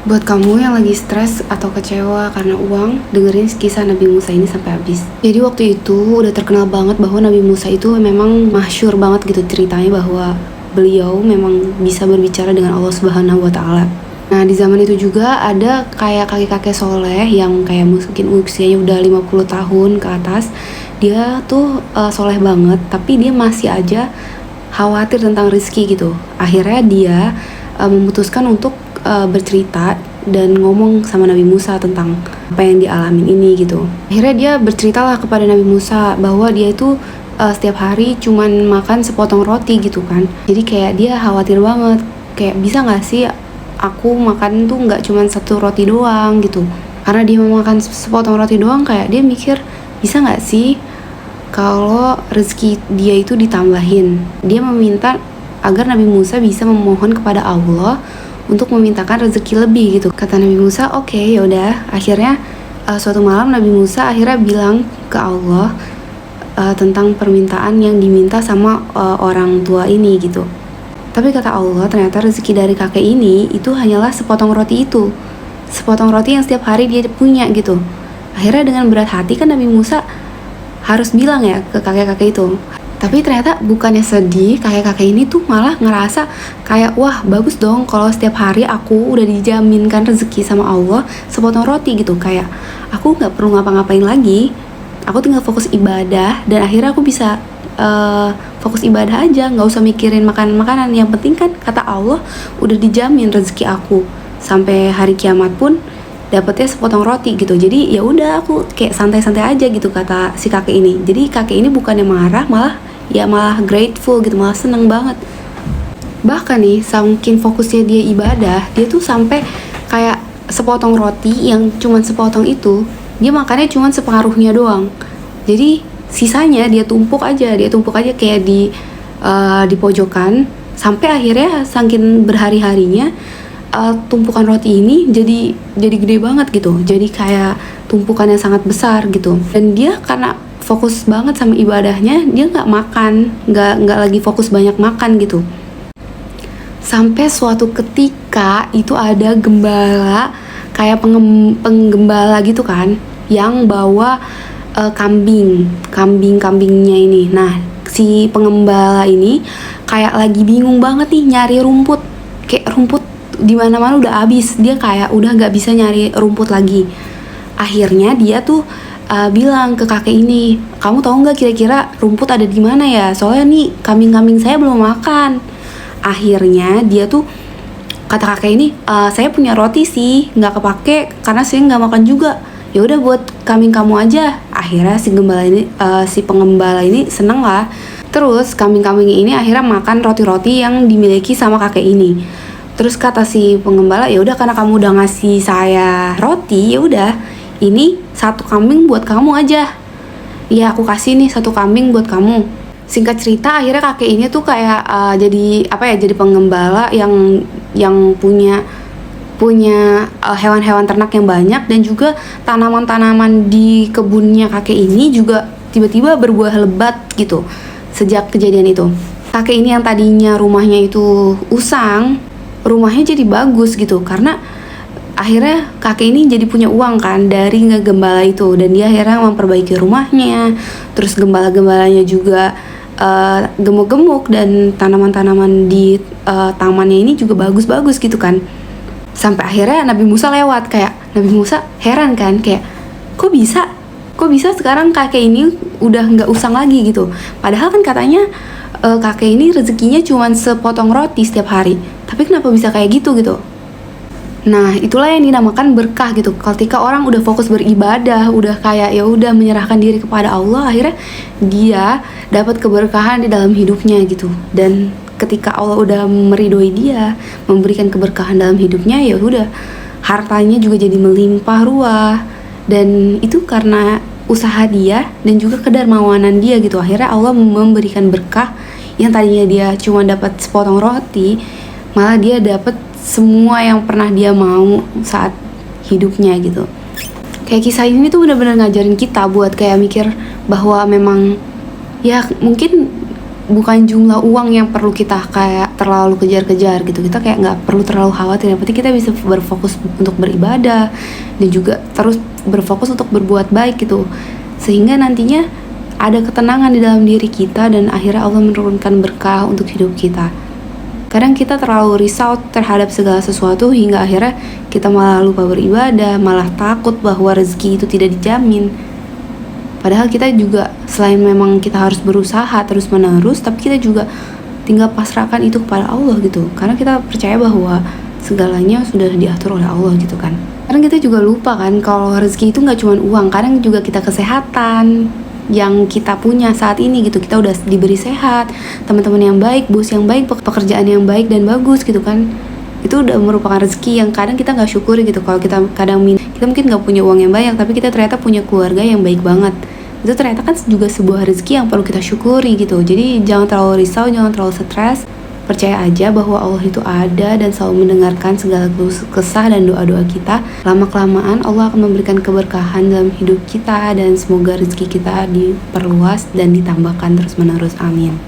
Buat kamu yang lagi stres atau kecewa karena uang, dengerin kisah Nabi Musa ini sampai habis. Jadi waktu itu udah terkenal banget bahwa Nabi Musa itu memang masyhur banget gitu ceritanya, bahwa beliau memang bisa berbicara dengan Allah Subhanahu wa Ta'ala. Nah, di zaman itu juga ada kayak kakek-kakek soleh yang kayak mungkin usianya udah 50 tahun ke atas. Dia tuh soleh banget, tapi dia masih aja khawatir tentang rezeki gitu. Akhirnya dia memutuskan untuk bercerita dan ngomong sama Nabi Musa tentang apa yang dialamin ini gitu. Akhirnya dia berceritalah kepada Nabi Musa bahwa dia itu setiap hari cuman makan sepotong roti gitu kan. Jadi kayak dia khawatir banget, kayak bisa gak sih aku makan tuh gak cuman satu roti doang gitu. Karena dia mau makan sepotong roti doang, kayak dia mikir bisa gak sih kalau rezeki dia itu ditambahin. Dia meminta agar Nabi Musa bisa memohon kepada Allah untuk memintakan rezeki lebih gitu. Kata Nabi Musa, oke, yaudah. Akhirnya suatu malam Nabi Musa akhirnya bilang ke Allah tentang permintaan yang diminta sama orang tua ini gitu. Tapi kata Allah, ternyata rezeki dari kakek ini itu hanyalah sepotong roti itu. Sepotong roti yang setiap hari dia punya gitu. Akhirnya dengan berat hati kan Nabi Musa harus bilang ya ke kakek-kakek itu. Tapi ternyata bukannya sedih, kakek-kakek ini tuh malah ngerasa kayak, wah bagus dong kalau setiap hari aku udah dijaminkan rezeki sama Allah sepotong roti gitu. Kayak aku gak perlu ngapa-ngapain lagi, aku tinggal fokus ibadah, dan akhirnya aku bisa fokus ibadah aja, gak usah mikirin makanan-makanan. Yang penting kan kata Allah udah dijamin rezeki aku sampai hari kiamat pun dapetnya sepotong roti gitu. Jadi ya udah aku kayak santai-santai aja gitu, kata si kakek ini. Jadi kakek ini bukannya marah, malah grateful gitu, malah seneng banget. Bahkan nih saking fokusnya dia ibadah, dia tuh sampai kayak sepotong roti yang cuman sepotong itu dia makannya cuman separuhnya doang. Jadi sisanya dia tumpuk aja kayak di pojokan, sampai akhirnya saking berhari-harinya tumpukan roti ini jadi gede banget gitu. Jadi kayak tumpukan yang sangat besar gitu. Dan dia karena fokus banget sama ibadahnya, dia nggak lagi fokus banyak makan gitu. Sampai suatu ketika itu ada gembala, kayak penggembala gitu kan, yang bawa kambingnya ini. Nah, si pengembala ini kayak lagi bingung banget nih nyari rumput. Kayak rumput di mana-mana udah habis, dia kayak udah nggak bisa nyari rumput lagi. Akhirnya dia tuh bilang ke kakek ini, kamu tahu nggak kira-kira rumput ada di mana ya? Soalnya nih kambing-kambing saya belum makan. Akhirnya dia tuh kata kakek ini, saya punya roti sih, nggak kepake karena saya nggak makan juga. Ya udah buat kambing kamu aja. Akhirnya si pengembala ini seneng lah. Terus kambing-kambing ini akhirnya makan roti-roti yang dimiliki sama kakek ini. Terus kata si pengembala, ya udah karena kamu udah ngasih saya roti, ya udah ini satu kambing buat kamu aja. Ya aku kasih nih satu kambing buat kamu. Singkat cerita akhirnya kakek ini tuh kayak jadi pengembala yang punya hewan-hewan ternak yang banyak, dan juga tanaman-tanaman di kebunnya kakek ini juga tiba-tiba berbuah lebat gitu. Sejak kejadian itu, kakek ini yang tadinya rumahnya itu usang, rumahnya jadi bagus gitu, karena akhirnya kakek ini jadi punya uang kan dari ngegembala itu, dan dia akhirnya memperbaiki rumahnya. Terus gembala-gembalanya juga gemuk-gemuk, dan tanaman-tanaman di tamannya ini juga bagus-bagus gitu kan. Sampai akhirnya Nabi Musa lewat, kayak Nabi Musa heran kan, kayak kok bisa sekarang kakek ini udah nggak usang lagi gitu. Padahal kan katanya kakek ini rezekinya cuma sepotong roti setiap hari, tapi kenapa bisa kayak gitu. Nah, itulah yang dinamakan berkah gitu. Ketika orang udah fokus beribadah, udah kayak ya udah menyerahkan diri kepada Allah, akhirnya dia dapat keberkahan di dalam hidupnya gitu. Dan ketika Allah udah meridhoi dia, memberikan keberkahan dalam hidupnya, ya udah hartanya juga jadi melimpah ruah. Dan itu karena usaha dia dan juga kedermawanan dia gitu. Akhirnya Allah memberikan berkah yang tadinya dia cuma dapat sepotong roti, malah dia dapat semua yang pernah dia mau saat hidupnya gitu. Kayak kisah ini tuh benar-benar ngajarin kita buat kayak mikir bahwa memang ya mungkin bukan jumlah uang yang perlu kita kayak terlalu kejar-kejar gitu. Kita kayak nggak perlu terlalu khawatir, yang penting kita bisa berfokus untuk beribadah dan juga terus berfokus untuk berbuat baik gitu, sehingga nantinya ada ketenangan di dalam diri kita dan akhirnya Allah menurunkan berkah untuk hidup kita. Kadang kita terlalu risau terhadap segala sesuatu hingga akhirnya kita malah lupa beribadah, malah takut bahwa rezeki itu tidak dijamin. Padahal kita juga selain memang kita harus berusaha terus menerus, tapi kita juga tinggal pasrahkan itu kepada Allah gitu. Karena kita percaya bahwa segalanya sudah diatur oleh Allah gitu kan. Kadang kita juga lupa kan kalau rezeki itu nggak cuma uang, kadang juga kita kesehatan yang kita punya saat ini gitu. Kita udah diberi sehat, teman-teman yang baik, bos yang baik, pekerjaan yang baik dan bagus gitu kan. Itu udah merupakan rezeki yang kadang kita nggak syukuri gitu. Kalau kita kita mungkin nggak punya uang yang banyak, tapi kita ternyata punya keluarga yang baik banget. Itu ternyata kan juga sebuah rezeki yang perlu kita syukuri gitu. Jadi jangan terlalu risau, jangan terlalu stres. Percaya aja bahwa Allah itu ada dan selalu mendengarkan segala kesah dan doa-doa kita. Lama-kelamaan Allah akan memberikan keberkahan dalam hidup kita dan semoga rezeki kita diperluas dan ditambahkan terus-menerus. Amin.